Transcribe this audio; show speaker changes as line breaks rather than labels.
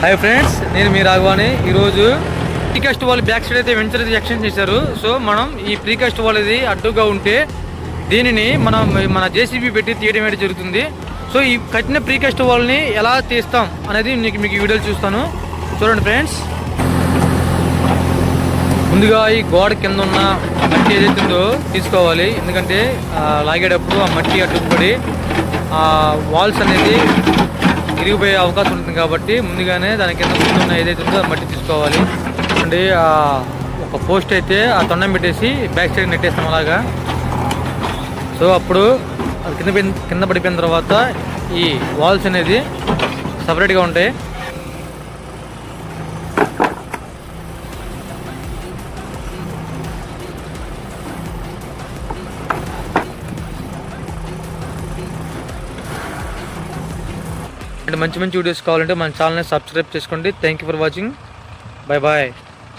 Hi friends, నేను మీ రాఘవాని. ఈరోజు precast wall back side అయితే వెంచర్ అయితే ఎక్స్టెండ్ చేశారు. సో మనం ఈ ప్రీకాస్ట్ వాల్ ఇది అడ్డుగా ఉంటే దీనిని మన జేసీబీ పెట్టి తీయడం అయితే జరుగుతుంది. సో ఈ కట్టిన ప్రీకాస్ట్ వాల్ని ఎలా తీస్తాం అనేది మీకు వీడియోలు చూస్తాను, చూడండి ఫ్రెండ్స్. ముందుగా ఈ గోడ కింద ఉన్న మట్టి ఏదైతే ఉందో తీసుకోవాలి. ఎందుకంటే లాగేటప్పుడు ఆ మట్టి అడ్డుపడి ఆ వాల్స్ అనేది విరిగిపోయే అవకాశం ఉంటుంది. కాబట్టి ముందుగానే దాని కింద ఉన్న ఏదైతే ఉందో ఆ మట్టి తీసుకోవాలి. అండి ఒక పోస్ట్ అయితే ఆ తొండం పెట్టేసి బ్యాక్ సైడ్ నెట్టేస్తాం అలాగా. సో అప్పుడు అది కింద పడిపోయిన తర్వాత ఈ వాల్స్ అనేది సపరేట్గా ఉంటాయి. అంటే మంచి వీడియోస్ కావాలంటే మన ఛానల్ని సబ్స్క్రైబ్ చేసుకోండి. Thank you for watching. Bye bye.